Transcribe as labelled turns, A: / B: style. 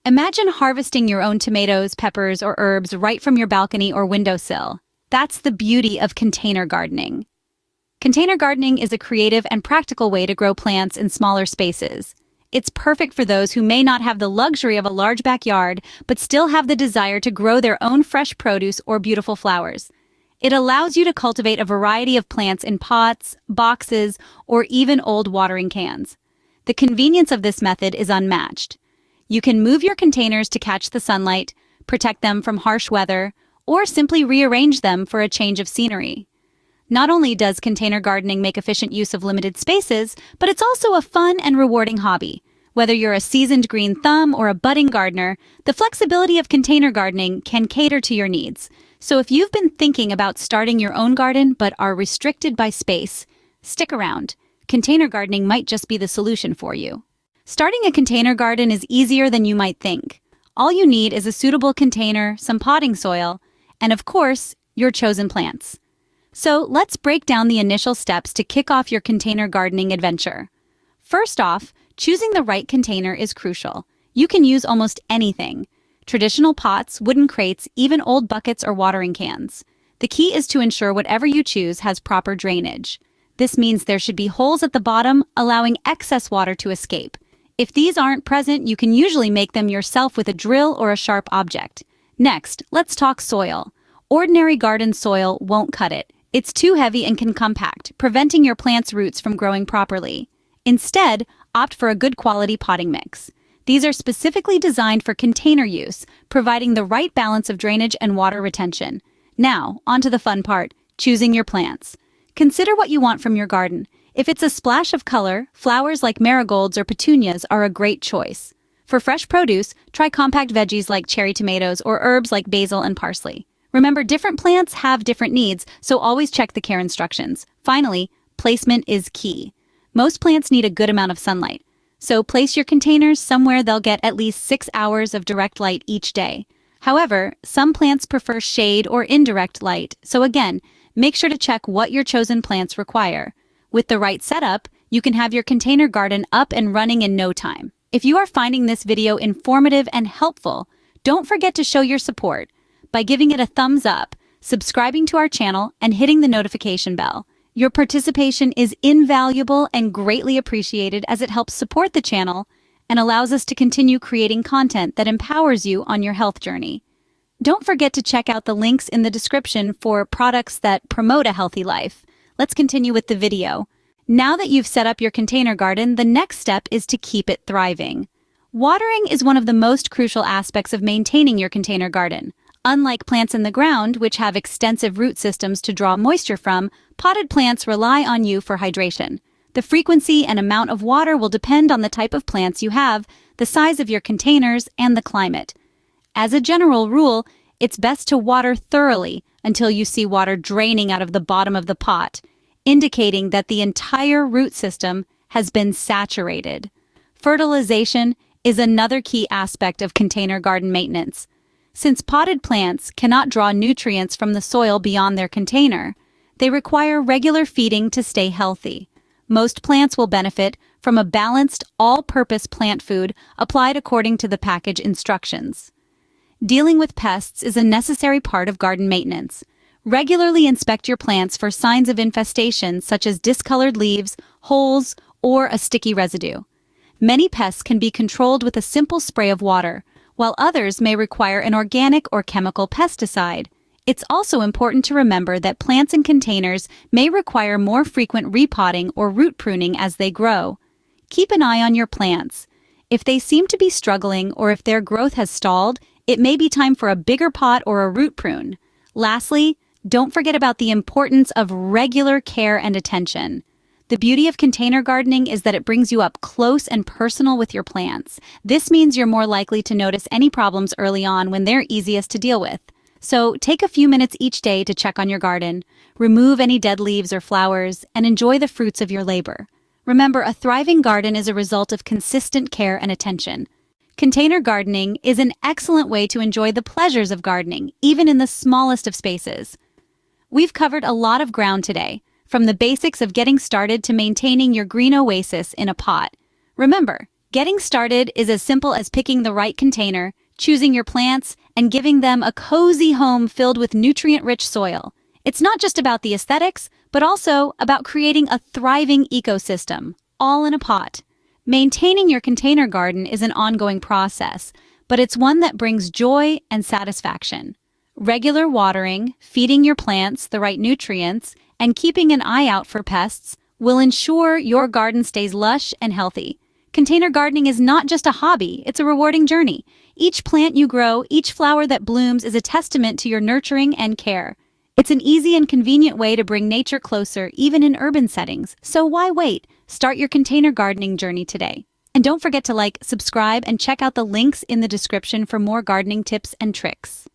A: Imagine harvesting your own tomatoes, peppers, or herbs right from your balcony or windowsill. That's the beauty of container gardening. Container gardening is a creative and practical way to grow plants in smaller spaces. It's perfect for those who may not have the luxury of a large backyard, but still have the desire to grow their own fresh produce or beautiful flowers. It allows you to cultivate a variety of plants in pots, boxes, or even old watering cans. The convenience of this method is unmatched. You can move your containers to catch the sunlight, protect them from harsh weather, or simply rearrange them for a change of scenery. Not only does container gardening make efficient use of limited spaces, but it's also a fun and rewarding hobby. Whether you're a seasoned green thumb or a budding gardener, the flexibility of container gardening can cater to your needs. So if you've been thinking about starting your own garden but are restricted by space, stick around. Container gardening might just be the solution for you. Starting a container garden is easier than you might think. All you need is a suitable container, some potting soil, and of course, your chosen plants. So let's break down the initial steps to kick off your container gardening adventure. First off, choosing the right container is crucial. You can use almost anything: traditional pots, wooden crates, even old buckets or watering cans. The key is to ensure whatever you choose has proper drainage. This means there should be holes at the bottom, allowing excess water to escape. If these aren't present, you can usually make them yourself with a drill or a sharp object. Next, let's talk soil. Ordinary garden soil won't cut it. It's too heavy and can compact, preventing your plant's roots from growing properly. Instead, opt for a good quality potting mix. These are specifically designed for container use, providing the right balance of drainage and water retention. Now, onto the fun part, choosing your plants. Consider what you want from your garden. If it's a splash of color, flowers like marigolds or petunias are a great choice. For fresh produce, try compact veggies like cherry tomatoes or herbs like basil and parsley. Remember, different plants have different needs, so always check the care instructions. Finally, placement is key. Most plants need a good amount of sunlight, so place your containers somewhere they'll get at least 6 hours of direct light each day. However, some plants prefer shade or indirect light, so again, make sure to check what your chosen plants require. With the right setup, you can have your container garden up and running in no time. If you are finding this video informative and helpful, don't forget to show your support by giving it a thumbs up, subscribing to our channel, and hitting the notification bell. Your participation is invaluable and greatly appreciated as it helps support the channel and allows us to continue creating content that empowers you on your health journey. Don't forget to check out the links in the description for products that promote a healthy life. Let's continue with the video. Now that you've set up your container garden, the next step is to keep it thriving. Watering is one of the most crucial aspects of maintaining your container garden. Unlike plants in the ground, which have extensive root systems to draw moisture from, potted plants rely on you for hydration. The frequency and amount of water will depend on the type of plants you have, the size of your containers, and the climate. As a general rule, it's best to water thoroughly until you see water draining out of the bottom of the pot, indicating that the entire root system has been saturated. Fertilization is another key aspect of container garden maintenance. Since potted plants cannot draw nutrients from the soil beyond their container, they require regular feeding to stay healthy. Most plants will benefit from a balanced, all-purpose plant food applied according to the package instructions. Dealing with pests is a necessary part of garden maintenance. Regularly inspect your plants for signs of infestation such as discolored leaves, holes, or a sticky residue. Many pests can be controlled with a simple spray of water, while others may require an organic or chemical pesticide. It's also important to remember that plants in containers may require more frequent repotting or root pruning as they grow. Keep an eye on your plants. If they seem to be struggling or if their growth has stalled, it may be time for a bigger pot or a root prune. Lastly, don't forget about the importance of regular care and attention. The beauty of container gardening is that it brings you up close and personal with your plants. This means you're more likely to notice any problems early on when they're easiest to deal with. So take a few minutes each day to check on your garden, remove any dead leaves or flowers, and enjoy the fruits of your labor. Remember, a thriving garden is a result of consistent care and attention. Container gardening is an excellent way to enjoy the pleasures of gardening, even in the smallest of spaces. We've covered a lot of ground today, from the basics of getting started to maintaining your green oasis in a pot. Remember, Getting started is as simple as picking the right container, choosing your plants, and giving them a cozy home filled with nutrient-rich soil. It's not just about the aesthetics, but also about creating a thriving ecosystem, all in a pot. Maintaining your container garden is an ongoing process, but it's one that brings joy and satisfaction. Regular watering, feeding your plants the right nutrients, and keeping an eye out for pests will ensure your garden stays lush and healthy. Container gardening is not just a hobby, it's a rewarding journey. Each plant you grow, each flower that blooms is a testament to your nurturing and care. It's an easy and convenient way to bring nature closer, even in urban settings. So why wait? Start your container gardening journey today. And don't forget to like, subscribe, and check out the links in the description for more gardening tips and tricks.